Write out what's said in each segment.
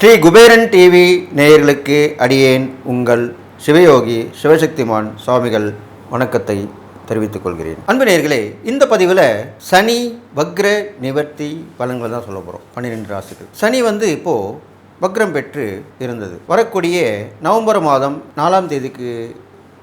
Sri Kuberan TV நேயர்களுக்கு அடியேன் உங்கள் சிவயோகி சிவசக்திமான் சுவாமிகள் வணக்கத்தை தெரிவித்துக் கொள்கிறேன். அன்பு நேயர்களே, இந்த பதிவில் சனி வக்ர நிவர்த்தி பலன்கள் தான் சொல்ல போகிறோம். 12 ராசிகள். சனி இப்போது வக்ரம் பெற்று இருந்தது. வரக்கூடிய நவம்பர் மாதம் 4ஆம் தேதிக்கு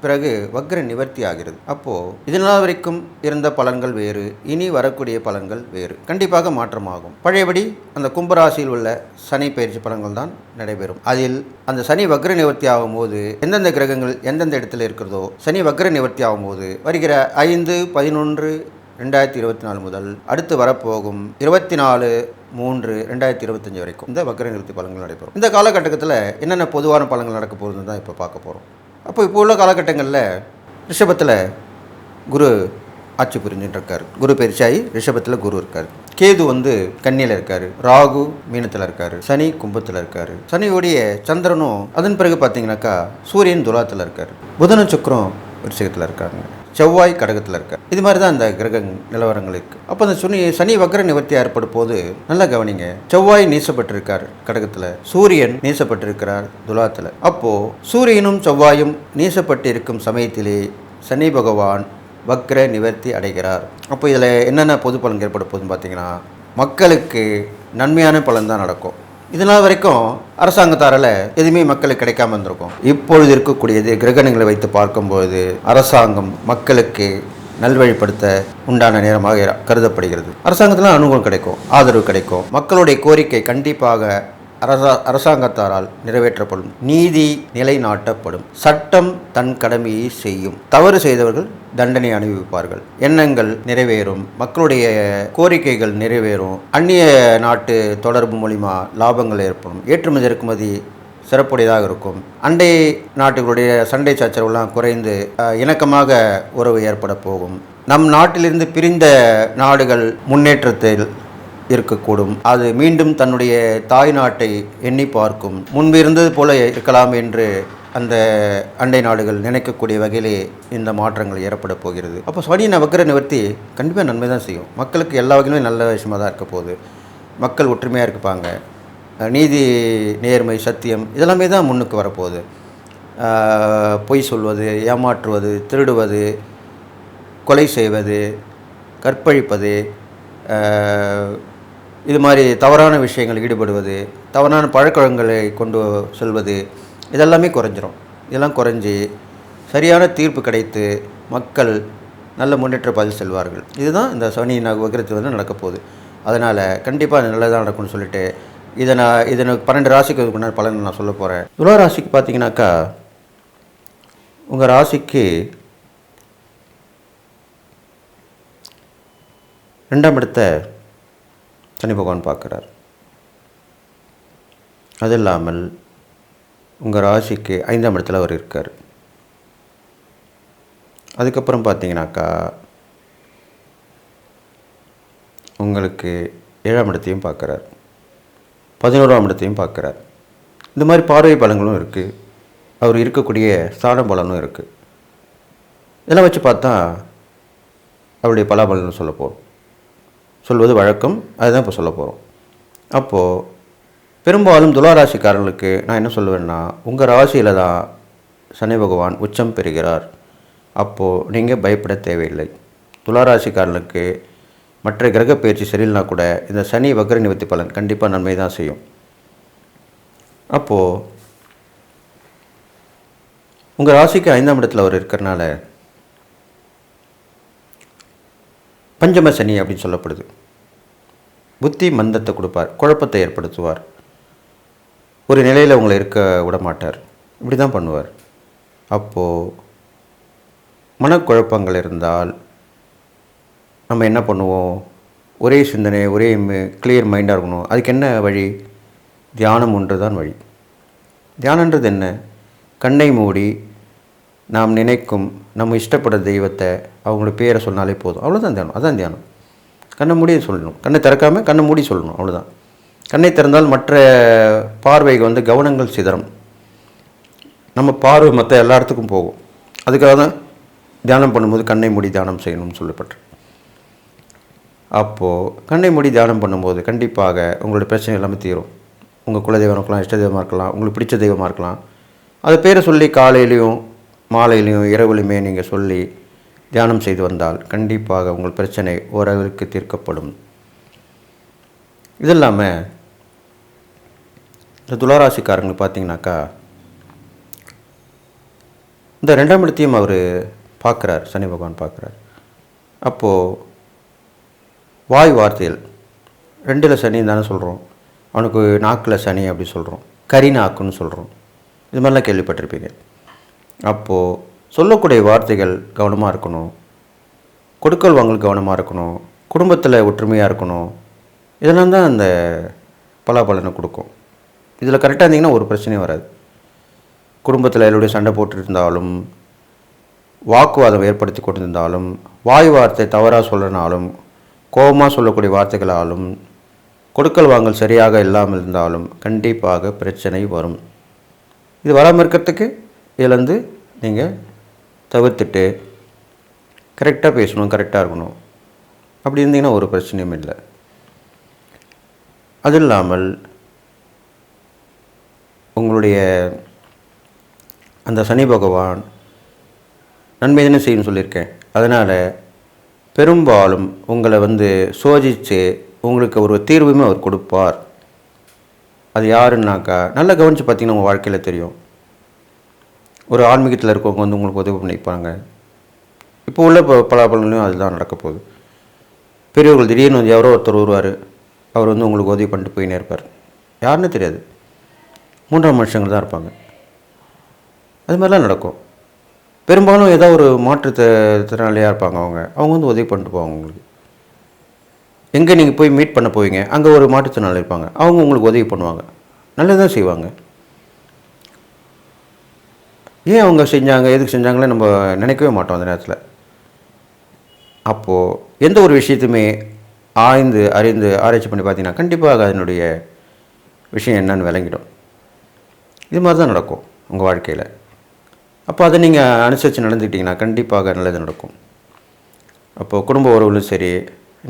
பிறகு வக்ர நிவர்த்தி ஆகிறது. அப்போது இதனால் வரைக்கும் இருந்த பலன்கள் வேறு, இனி வரக்கூடிய பலன்கள் வேறு, கண்டிப்பாக மாற்றமாகும். பழையபடி அந்த கும்பராசியில் உள்ள சனி பயிற்சி பலன்கள் தான் நடைபெறும். அதில் அந்த சனி வக்ர நிவர்த்தி ஆகும்போது எந்தெந்த கிரகங்கள் எந்தெந்த இடத்துல இருக்கிறதோ, சனி வக்ர நிவர்த்தி ஆகும்போது வருகிற 5/11/2024 முதல் அடுத்து வரப்போகும் 24/3/2025 வரைக்கும் இந்த வக்ர நிவர்த்தி பலன்கள் நடைபெறும். இந்த காலகட்டத்தில் என்னென்ன பொதுவான பலன்கள் நடக்க போகுதுன்னு தான் இப்போ பார்க்க போகிறோம். இப்போ உள்ள காலகட்டங்களில் ரிஷபத்தில் குரு ஆட்சி புரிஞ்சுட்டு இருக்கார். குரு பயிற்சியாகி ரிஷபத்தில் குரு இருக்கார். கேது கன்னியில் இருக்கார். ராகு மீனத்தில் இருக்கார். சனி கும்பத்தில் இருக்கார். சனியோடைய சந்திரனும் அதன் பிறகு பார்த்தீங்கன்னாக்கா சூரியன் துலாத்தில் இருக்கார். புதனும் சுக்கிரம் விருச்சிகத்தில் இருக்காங்க. செவ்வாய் கடகத்தில் இருக்கார். இது மாதிரி தான் அந்த கிரக நிலவரங்கள் இருக்குது. அப்போ அந்த சனி வக்ர நிவர்த்தி ஏற்படும் போது நல்லா கவனிங்க. செவ்வாய் நீசப்பட்டிருக்கார் கடகத்தில், சூரியன் நீசப்பட்டிருக்கிறார் துலாத்தில். அப்போது சூரியனும் செவ்வாயும் நீசப்பட்டு இருக்கும் சமயத்திலே சனி பகவான் வக்ர நிவர்த்தி அடைகிறார். அப்போ இதில் என்னென்ன பொது பலன் ஏற்பட போகுதுன்னு பார்த்தீங்கன்னா, மக்களுக்கு நன்மையான பலன் தான் நடக்கும். இதனால் வரைக்கும் அரசாங்கத்தாரால் எதுவுமே மக்களுக்கு கிடைக்காம இருந்திருக்கும். இப்பொழுது இருக்கக்கூடியது கிரகணங்களை வைத்து பார்க்கும்போது அரசாங்கம் மக்களுக்கு நல்வழிப்படுத்த உண்டான நேரமாக கருதப்படுகிறது. அரசாங்கத்தில் அனுகூலம் கிடைக்கும், ஆதரவு கிடைக்கும். மக்களுடைய கோரிக்கை கண்டிப்பாக அரசாங்கத்தாரால் நிறைவேற்றப்படும். நீதி நிலைநாட்டப்படும். சட்டம் தன் கடமையை செய்யும். தவறு செய்தவர்கள் தண்டனை அனுபவிப்பார்கள். எண்ணங்கள் நிறைவேறும். மக்களுடைய கோரிக்கைகள் நிறைவேறும். அந்நிய நாட்டு தொடர்பு மூலிமா லாபங்கள் ஏற்படும். ஏற்றுமதி இறக்குமதி சிறப்புடையதாக இருக்கும். அண்டை நாட்டுகளுடைய சண்டை சச்சரவுலாம் குறைந்து இணக்கமாக உறவு ஏற்பட போகும். நம் நாட்டிலிருந்து பிரிந்த நாடுகள் முன்னேற்றத்தில் இருக்கக்கூடும். அது மீண்டும் தன்னுடைய தாய் நாட்டை எண்ணி பார்க்கும். முன்பு இருந்தது போல இருக்கலாம் என்று அந்த அண்டை நாடுகள் நினைக்கக்கூடிய வகையிலே இந்த மாற்றங்கள் ஏற்பட போகிறது. அப்போ சனி வக்ர நிவர்த்தி கண்டிப்பாக நன்மை தான் செய்யும். மக்களுக்கு எல்லா வகையிலும் நல்ல விஷயமாக தான் இருக்க போகுது. மக்கள் ஒற்றுமையாக இருப்பாங்க. நீதி நேர்மை சத்தியம் இதெல்லாமே தான் முன்னுக்கு வரப்போகுது. பொய் சொல்வது, ஏமாற்றுவது, திருடுவது, கொலை செய்வது, கற்பழிப்பது, இது மாதிரி தவறான விஷயங்கள் ஈடுபடுவது, தவறான பழக்கவழக்கங்களை கொண்டு செல்வது இதெல்லாமே குறைஞ்சிரும். இதெல்லாம் குறைஞ்சி சரியான தீர்ப்பு கிடைத்து மக்கள் நல்ல முன்னேற்ற பாதையில் செல்வார்கள். இதுதான் இந்த சனி வக்ரத்தில் நடக்கப்போகுது. அதனால் கண்டிப்பாக நல்லதாக நடக்கும்னு சொல்லிட்டு இதை 12 ராசிக்கு முன்னாடி பலன் நான் சொல்ல போகிறேன். துலா ராசிக்கு பார்த்தீங்கன்னாக்கா உங்கள் ராசிக்கு 2ஆம் இடத்தை சனி பகவான் பார்க்குறார். அது இல்லாமல் உங்கள் ராசிக்கு 5ஆம் இடத்துல அவர் இருக்கார். அதுக்கப்புறம் பார்த்தீங்கன்னாக்கா உங்களுக்கு 7ஆம் இடத்தையும் பார்க்குறார். 11ஆம் இடத்தையும் பார்க்குறார். இந்த மாதிரி பார்வை பலன்களும் இருக்குது. அவர் இருக்கக்கூடிய ஸ்தான பலனும் இருக்குது. இதெல்லாம் வச்சு பார்த்தா அவருடைய பலாபலன் சொல்வது வழக்கம். அதுதான் இப்போ சொல்ல போகிறோம். அப்போது பெரும்பாலும் துளாராசிக்காரர்களுக்கு நான் என்ன சொல்லுவேன்னா, உங்கள் ராசியில் தான் சனி பகவான் உச்சம் பெறுகிறார். அப்போது நீங்கள் பயப்பட தேவையில்லை. துளாராசிக்காரர்களுக்கு மற்ற கிரக பயிற்சி சரியில்லைனா கூட இந்த சனி வக்ர நிவர்த்தி பலன் கண்டிப்பாக நன்மை தான் செய்யும். அப்போது உங்கள் ராசிக்கு 5ஆம் இடத்துல அவர் இருக்கிறனால பஞ்சம சனி அப்படின்னு சொல்லப்படுது. புத்தி மந்தத்தை கொடுப்பார், குழப்பத்தை ஏற்படுத்துவார், ஒரு நிலையில் உங்களை இருக்க விட மாட்டார், இப்படி தான் பண்ணுவார். அப்போது மனக்குழப்பங்கள் இருந்தால் நம்ம என்ன பண்ணுவோம்? ஒரே சிந்தனை, ஒரே கிளியர் மைண்டாக இருக்கணும். அதுக்கு என்ன வழி? தியானம் ஒன்று தான் வழி. தியானன்றது என்ன? கண்ணை மூடி நாம் நினைக்கும் நம்ம இஷ்டப்படுற தெய்வத்தை அவங்களோட பேரை சொன்னாலே போதும். அவ்வளோதான் தியானம். அதுதான் தியானம். கண்ணை மூடி சொல்லணும். கண்ணை திறக்காமல் கண்ணை மூடி சொல்லணும். அவ்வளோதான். கண்ணை திறந்தால் மற்ற பார்வைக்கு கவனங்கள் சிதறும். நம்ம பார்வை மற்ற எல்லா இடத்துக்கும் போகும். அதுக்காக தான் தியானம் பண்ணும்போது கண்ணை மூடி தியானம் செய்யணும்னு சொல்லப்பட்டு. அப்போது கண்ணை மூடி தியானம் பண்ணும்போது கண்டிப்பாக உங்களுடைய பிரச்சனை எல்லாமே தீரும். உங்கள் குலதெய்வம் இருக்கலாம், இஷ்ட தெய்வமாக இருக்கலாம், உங்களுக்கு பிடிச்ச தெய்வமாக இருக்கலாம். அது பேரை சொல்லி காலையிலையும் மாலையிலையும் இரவுலையுமே நீங்கள் சொல்லி தியானம் செய்து வந்தால் கண்டிப்பாக உங்கள் பிரச்சனை ஓரளவுக்கு தீர்க்கப்படும். இது இல்லாமல் இந்த துளாராசிக்காரங்களுக்கு பார்த்தீங்கன்னாக்கா, இந்த 2ஆம் இடத்தையும் அவர் பார்க்குறார், சனி பகவான் பார்க்குறார். அப்போது வாய் வார்த்தைகள் 2ல் சனின்னு தானே சொல்கிறோம், அவனுக்கு நாக்கில் சனி அப்படி சொல்கிறோம், கரி நாக்குன்னு சொல்கிறோம். இது மாதிரிலாம் கேள்விப்பட்டிருப்பீங்க. அப்போது சொல்லக்கூடிய வார்த்தைகள் கவனமாக இருக்கணும், கொடுக்கல் வாங்கல் கவனமாக இருக்கணும், குடும்பத்தில் ஒற்றுமையாக இருக்கணும். இதெல்லாம் தான் அந்த பலாபலனை கொடுக்கும். இதில் கரெக்டாக இருந்தீங்கன்னா ஒரு பிரச்சனையும் வராது. குடும்பத்தில் எல்லோருடைய சண்டை போட்டுருந்தாலும், வாக்குவாதம் ஏற்படுத்தி கொண்டிருந்தாலும், வாய் வார்த்தை தவறாக சொல்கிறனாலும், கோபமாக சொல்லக்கூடிய வார்த்தைகளாலும், கொடுக்கல் வாங்கல் சரியாக இல்லாமல் இருந்தாலும் கண்டிப்பாக பிரச்சனை வரும். இது வராமல் இருக்கிறதுக்கு இதிலேருந்து நீங்கள் தவிர்த்துட்டு கரெக்டாக பேசணும், கரெக்டாக இருக்கணும். அப்படி இருந்தீங்கன்னா ஒரு பிரச்சனையும் இல்லை. அது இல்லாமல் உங்களுடைய அந்த சனி பகவான் நன்மை தானே செய்யணும்னு சொல்லியிருக்கேன். அதனால் பெரும்பாலும் உங்களை சோதித்து உங்களுக்கு ஒரு தீர்வுமே அவர் கொடுப்பார். அது யாருன்னாக்கா, நல்லா கவனித்து பார்த்தீங்கன்னா உங்கள் வாழ்க்கையில் தெரியும். ஒரு ஆன்மீகத்தில் இருக்கவங்க உங்களுக்கு உதவி பண்ணிப்பாங்க. இப்போ உள்ள பலாபலன்லையும் அதுதான் நடக்க போகுது. பெரியவர்கள் திடீர்னு யாரோ ஒருத்தர் வருவார், அவர் உங்களுக்கு உதவி பண்ணிட்டு போயினே இருப்பார். யாருன்னு தெரியாது, 3ஆம் மனுஷங்க தான் இருப்பாங்க. அது மாதிரிலாம் நடக்கும். பெரும்பாலும் ஏதோ ஒரு மாற்றுத்திறனாளியாக இருப்பாங்க. அவங்க உதவி பண்ணிட்டு போவாங்க உங்களுக்கு. எங்கே நீங்கள் போய் மீட் பண்ண போவீங்க, அங்கே ஒரு மாற்றுத்திறனாளி இருப்பாங்க, அவங்க உங்களுக்கு உதவி பண்ணுவாங்க, நல்லதான் செய்வாங்க. ஏன் அவங்க செஞ்சாங்க, எதுக்கு செஞ்சாங்களே நம்ம நினைக்கவே மாட்டோம் அந்த நேரத்தில். அப்போது எந்த ஒரு விஷயத்தையுமே ஆய்ந்து அறிந்து ஆராய்ச்சி பண்ணி பார்த்தீங்கன்னா கண்டிப்பாக அதனுடைய விஷயம் என்னன்னு விளங்கிடும். இது மாதிரி தான் நடக்கும் உங்கள் வாழ்க்கையில். அப்போ அதை நீங்கள் அனுசரித்து நடந்துக்கிட்டிங்கன்னா கண்டிப்பாக நல்லது நடக்கும். அப்போது குடும்ப உறவுகளும் சரி,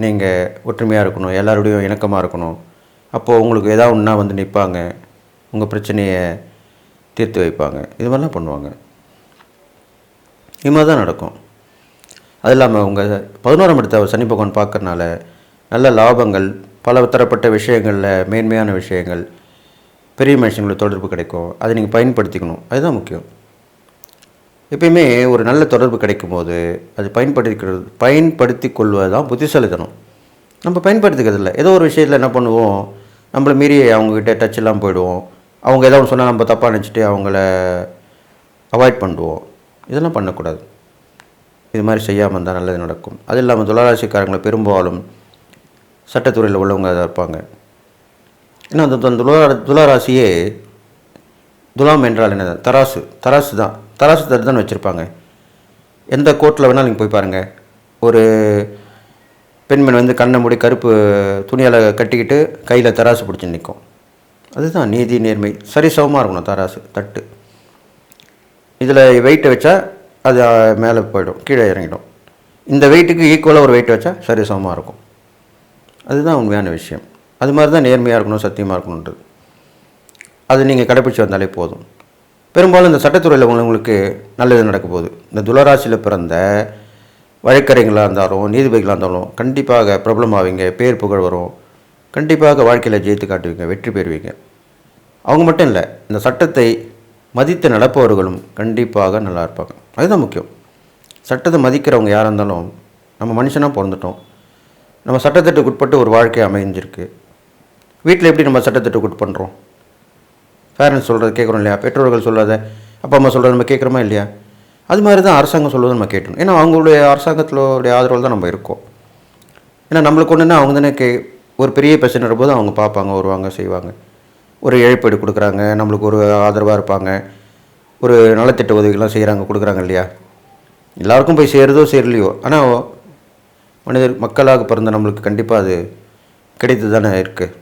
நீங்கள் ஒற்றுமையாக இருக்கணும், எல்லாரோடையும் இணக்கமாக இருக்கணும். அப்போது உங்களுக்கு ஏதாவது ஒன்றா நிற்பாங்க, உங்கள் பிரச்சனையை தீர்த்து வைப்பாங்க. இது மாதிரிலாம் பண்ணுவாங்க. இது மாதிரி தான் நடக்கும். அது இல்லாமல் உங்கள் 11ஆம் இடத்தை சனி பகவான் பார்க்கறனால நல்ல லாபங்கள், பல தரப்பட்ட விஷயங்களில் மேன்மையான விஷயங்கள், பெரிய மனுஷங்களோட தொடர்பு கிடைக்கும். அதை நீங்கள் பயன்படுத்திக்கணும். அதுதான் முக்கியம். எப்பயுமே ஒரு நல்ல தொடர்பு கிடைக்கும் போது அது பயன்படுத்தி கொள்வது தான் புத்திசாலித்தனம். நம்ம பயன்படுத்திக்கிறது இல்லை. ஏதோ ஒரு விஷயத்தில் என்ன பண்ணுவோம், நம்மளை மீறி அவங்கக்கிட்ட டச் இல்லாமல் போயிடுவோம். அவங்க ஏதாவது சொன்னால் நம்ம தப்பாக நினச்சிட்டு அவங்கள அவாய்ட் பண்ணுவோம். இதெல்லாம் பண்ணக்கூடாது. இது மாதிரி செய்யாமல் இருந்தால் நல்லது நடக்கும். அது இல்லாமல் துளாராசிக்காரங்களை பெரும்பாலும் சட்டத்துறையில் உள்ளவங்க தான் இருப்பாங்க. ஏன்னா அந்த துளாராசியே, துலாம் என்றால் என்ன, தராசு தான். தராசு தட்டு தான் வச்சுருப்பாங்க. எந்த கோர்ட்டில் வேணாலும் நீங்கள் போய் பாருங்கள். ஒரு பெண்மணி கண்ணை மூடி கருப்பு துணியால் கட்டிக்கிட்டு கையில் தராசு பிடிச்சி நிற்கும். அதுதான் நீதி நேர்மை, சரிசமமாக இருக்கணும் தராசு தட்டு. இதில் வெயிட்டை வச்சா அது மேலே போயிடும், கீழே இறங்கிடும். இந்த வெயிட்டுக்கு ஈக்குவலாக ஒரு வெயிட் வச்சா சரிசமமாக இருக்கும். அதுதான் உண்மையான விஷயம். அது மாதிரி தான் நேர்மையாக இருக்கணும், சத்தியமாக இருக்கணுன்றது. அது நீங்கள் கடைப்பிடிச்சி வந்தாலே போதும். பெரும்பாலும் இந்த சட்டத்துறையில் உங்களுக்கு நல்லது நடக்க போகுது. இந்த துளாராசியில் பிறந்த வழக்கறிஞர்களாக இருந்தாலும் நீதிபதிகளாக இருந்தாலும் கண்டிப்பாக பிரபலம் ஆவீங்க, பேர் புகழ் வரும். கண்டிப்பாக வாழ்க்கையில் ஜெயித்து காட்டுவீங்க, வெற்றி பெறுவீங்க. அவங்க மட்டும் இல்லை, இந்த சட்டத்தை மதித்து நடப்பவர்களும் கண்டிப்பாக நல்லா இருப்பாங்க. அதுதான் முக்கியம். சட்டத்தை மதிக்கிறவங்க யாராக இருந்தாலும், நம்ம மனுஷனாக பிறந்துட்டோம், நம்ம சட்டத்திட்டத்துக்கு உட்பட்டு ஒரு வாழ்க்கை அமைஞ்சிருக்கு. வீட்டில் எப்படி நம்ம சட்டத்திட்டத்துக்கு உட்படுறோம்? பேரண்ட்ஸ் சொல்கிறது கேட்குறோம் இல்லையா? பெற்றோர்கள் சொல்கிறத, அப்பா அம்மா சொல்கிறத நம்ம கேட்குறோமா இல்லையா? அது மாதிரி தான் அரசாங்கம் சொல்வதை நம்ம கேட்கணும். ஏன்னா அவங்களுடைய அரசாங்கத்தினுடைய ஆதரவில் தான் நம்ம இருக்கோம். ஏன்னா நம்மளுக்கு ஒன்றுன்னா அவங்க தானே ஒரு பெரிய பிரச்சனை போது அவங்க பார்ப்பாங்க, வருவாங்க, செய்வாங்க. ஒரு இழப்பீடு கொடுக்குறாங்க, நம்மளுக்கு ஒரு ஆதரவாக இருப்பாங்க, ஒரு நலத்திட்ட உதவிகள்லாம் செய்கிறாங்க, கொடுக்குறாங்க இல்லையா? எல்லாருக்கும் போய் சேருதோ சேரலையோ, ஆனால் மக்களாக பிறந்த நம்மளுக்கு கண்டிப்பாக அது கிடைத்து தானே இருக்குது.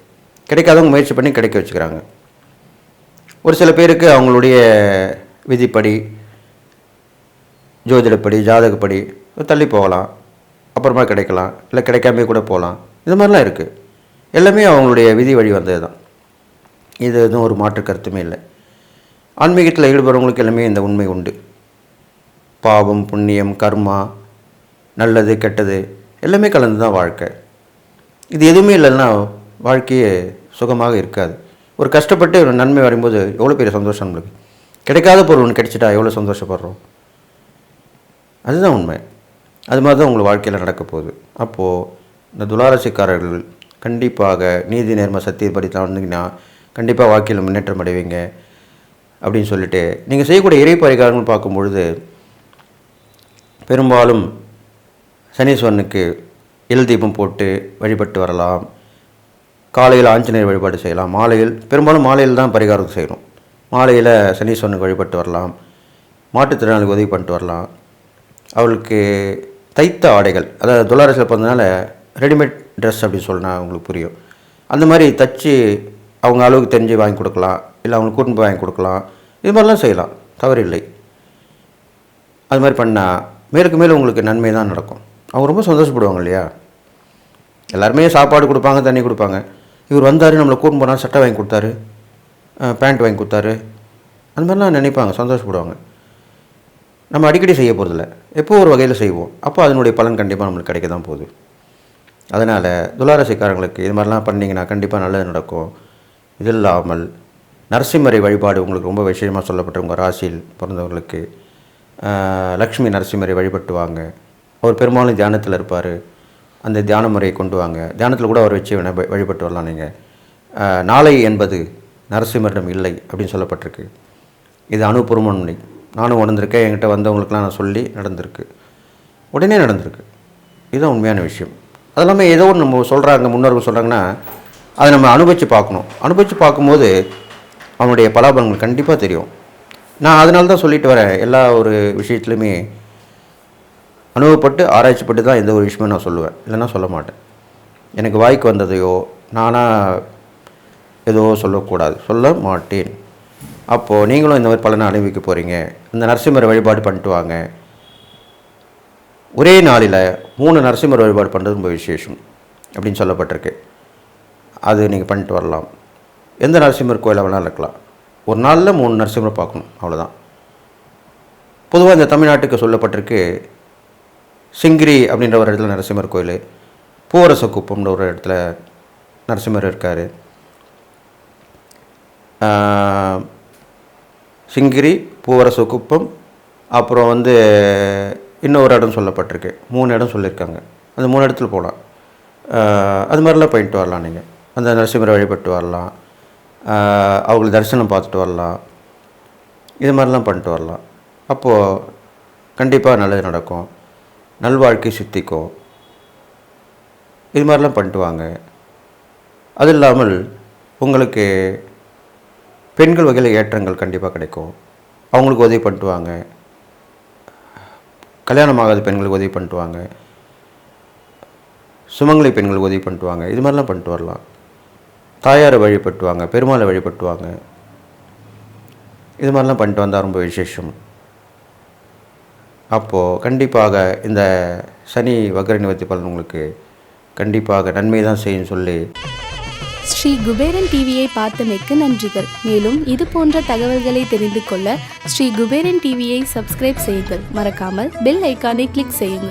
கிடைக்காதவங்க முயற்சி பண்ணி கிடைக்க வச்சுக்கிறாங்க. ஒரு சில பேருக்கு அவங்களுடைய விதிப்படி, ஜோதிடப்படி, ஜாதகப்படி தள்ளி போகலாம். அப்புறமா கிடைக்கலாம், இல்லை கிடைக்காமே கூட போகலாம். இது மாதிரிலாம் இருக்குது. எல்லாமே அவங்களுடைய விதி வழி வந்தது தான். இது எதுவும் ஒரு மாற்று கருத்துமே இல்லை. ஆன்மீகத்தில் ஈடுபடுறவங்களுக்கு எல்லாமே இந்த உண்மை உண்டு. பாவம், புண்ணியம், கர்மா, நல்லது கெட்டது எல்லாமே கலந்து தான் வாழ்க்கை. இது எதுவுமே இல்லைன்னா வாழ்க்கையே சுகமாக இருக்காது. ஒரு கஷ்டப்பட்டு ஒரு நன்மை வரும்போது எவ்வளோ பெரிய சந்தோஷம் நம்மளுக்கு. கிடைக்காத பொருள் ஒன்று கிடைச்சிட்டா எவ்வளோ சந்தோஷப்படுறோம். அதுதான் உண்மை. அது மாதிரி தான் உங்களுக்கு வாழ்க்கையில் நடக்க போகுது. அப்போது இந்த துளாராசிக்காரர்கள் கண்டிப்பாக நீதி நேர்மை சத்தியப்படி வந்தீங்கன்னா கண்டிப்பாக வாழ்க்கையில் முன்னேற்றம் அடைவீங்க அப்படின்னு சொல்லிட்டு நீங்கள் செய்யக்கூடிய இறை பரிகாரங்கள் பார்க்கும்பொழுது பெரும்பாலும் சனீஸ்வரனுக்கு எல் தீபம் போட்டு வழிபட்டு வரலாம். காலையில் ஆஞ்சநேயர் வழிபாடு செய்யலாம். பெரும்பாலும் மாலையில் தான் பரிகாரம் செய்யணும். மாலையில் சனீஸ்வரனுக்கு வழிபட்டு வரலாம். மாற்றுத்திறனாளிக்கு உதவி பண்ணிட்டு வரலாம். அவளுக்கு தைத்த ஆடைகள், அதாவது துளாராசியில் பிறந்தனால ரெடிமேட் ட்ரெஸ் அப்படின்னு சொன்னால் உங்களுக்கு புரியும். அந்த மாதிரி தச்சு அவங்க அளவுக்கு தெரிஞ்சு வாங்கி கொடுக்கலாம், இல்லை அவங்களுக்கு கூட்டின்னு போய் வாங்கி கொடுக்கலாம். இது மாதிரிலாம் செய்யலாம், தவறு இல்லை. அது மாதிரி பண்ணால் மேலுக்கு மேலே உங்களுக்கு நன்மை தான் நடக்கும். அவங்க ரொம்ப சந்தோஷப்படுவாங்க இல்லையா. எல்லாருமே சாப்பாடு கொடுப்பாங்க, தண்ணி கொடுப்பாங்க. இவர் வந்தார், நம்மளை கூட்டின்னு போனால் சட்டை வாங்கி கொடுத்தாரு, பேண்ட் வாங்கி கொடுத்தாரு, அந்த மாதிரிலாம் நினைப்பாங்க, சந்தோஷப்படுவாங்க. நம்ம அடிக்கடி செய்ய போகிறதில்ல, எப்போ ஒரு வகையில் செய்வோம். அப்போ அதனுடைய பலன் கண்டிப்பாக நம்மளுக்கு கிடைக்க தான் போகுது. அதனால் துளாராசிக்காரங்களுக்கு இது மாதிரிலாம் பண்ணிங்கன்னா கண்டிப்பாக நல்லது நடக்கும். இது இல்லாமல் நரசிம்மரை வழிபாடு உங்களுக்கு ரொம்ப விஷயமாக சொல்லப்பட்ட உங்கள் ராசியில் பிறந்தவர்களுக்கு லக்ஷ்மி நரசிம்மரை வழிபட்டு வாங்க. அவர் பெரும்பாலும் தியானத்தில் இருப்பார். அந்த தியான முறையை கொண்டு வாங்க. தியானத்தில் கூட அவர் வச்சு வழிபட்டு வரலாம். நீங்கள் நாளை என்பது நரசிம்மரிடம் இல்லை அப்படின்னு சொல்லப்பட்டிருக்கு. இது அனுபூர்வமான உண்மை. நானும் உணர்ந்திருக்கேன். என்கிட்ட வந்தவங்களுக்கெல்லாம் நான் சொல்லி நடந்திருக்கு, உடனே நடந்திருக்கு. இதுதான் உண்மையான விஷயம். அது எல்லாமே ஏதோ ஒன்று நம்ம சொல்கிறாங்க, முன்னோர்கள் சொல்கிறாங்கன்னா அதை நம்ம அனுபவித்து பார்க்கணும். அனுபவித்து பார்க்கும்போது அவனுடைய பலாபலங்கள் கண்டிப்பாக தெரியும். நான் அதனால தான் சொல்லிட்டு வரேன், எல்லா ஒரு விஷயத்துலையுமே அனுபவப்பட்டு ஆராய்ச்சிப்பட்டு தான் எந்த ஒரு விஷயமும் நான் சொல்லுவேன், இல்லைன்னா சொல்ல மாட்டேன். எனக்கு வாய்க்கு வந்ததையோ நானாக ஏதோ சொல்லக்கூடாது, சொல்ல மாட்டேன். அப்போது நீங்களும் இந்த மாதிரி பலனை அனுபவிக்க போகிறீங்க. இந்த நரசிம்மரை வழிபாடு பண்ணிட்டு வாங்க. ஒரே நாளில் 3 நரசிம்மர் வழிபாடு பண்ணுறது ரொம்ப விசேஷம் அப்படின்னு சொல்லப்பட்டிருக்கு. அது நீங்கள் பண்ணிட்டு வரலாம். எந்த நரசிம்மர் கோயிலில் வேணாலும் இருக்கலாம். ஒரு நாளில் 3 நரசிம்மரை பார்க்கணும், அவ்வளோதான். பொதுவாக இந்த தமிழ்நாட்டுக்கு சொல்லப்பட்டிருக்கு. சிங்கிரி அப்படின்ற ஒரு இடத்துல நரசிம்மர் கோயில், பூவரசக்குப்பம்ன்ற ஒரு இடத்துல நரசிம்மர் இருக்கார். சிங்கிரி, பூவரசக்குப்பம், அப்புறம் இன்னொரு இடம் சொல்லப்பட்டிருக்கு. 3 இடம் சொல்லியிருக்காங்க. அந்த 3 இடத்துல போகலாம். அது மாதிரிலாம் போயிட்டு வரலாம். நீங்கள் அந்த நரசிம்மரை வழிபட்டு வரலாம், அவங்களுக்கு தரிசனம் பார்த்துட்டு வரலாம், இது மாதிரிலாம் பண்ணிட்டு வரலாம். அப்போது கண்டிப்பாக நல்லது நடக்கும், நல்வாழ்க்கை சித்திக்கும். இது மாதிரிலாம் பண்ணிட்டு வாங்க. அது இல்லாமல் உங்களுக்கு பெண்கள் வகையில் ஏற்றங்கள் கண்டிப்பாக கிடைக்கும். அவங்களுக்கு உதவி பண்ணிட்டு வாங்க. கல்யாணம் ஆகாத பெண்களுக்கு உதவி பண்ணிட்டு வாங்க. சுமங்கலி பெண்களுக்கு உதவி பண்ணிட்டு வாங்க. இது மாதிரிலாம் பண்ணிட்டு வரலாம். தாயாரை வழிபட்டு வாங்க, பெருமாளை வழிபட்டு வாங்க. இது மாதிரிலாம் பண்ணிட்டு வந்தால் ரொம்ப விசேஷம். அப்போது கண்டிப்பாக இந்த சனி வக்ர நிவர்த்தி பலன் உங்களுக்கு கண்டிப்பாக நன்மை தான் செய்யும் சொல்லி ஸ்ரீ குபேரன் டிவியை பார்த்தமைக்கு நன்றிகள். மேலும் இது போன்ற தகவல்களை தெரிந்து கொள்ள ஸ்ரீ குபேரன் டிவியை சப்ஸ்கிரைப் செய்யுங்கள். மறக்காமல் பெல் ஐக்கானை கிளிக் செய்யுங்கள்.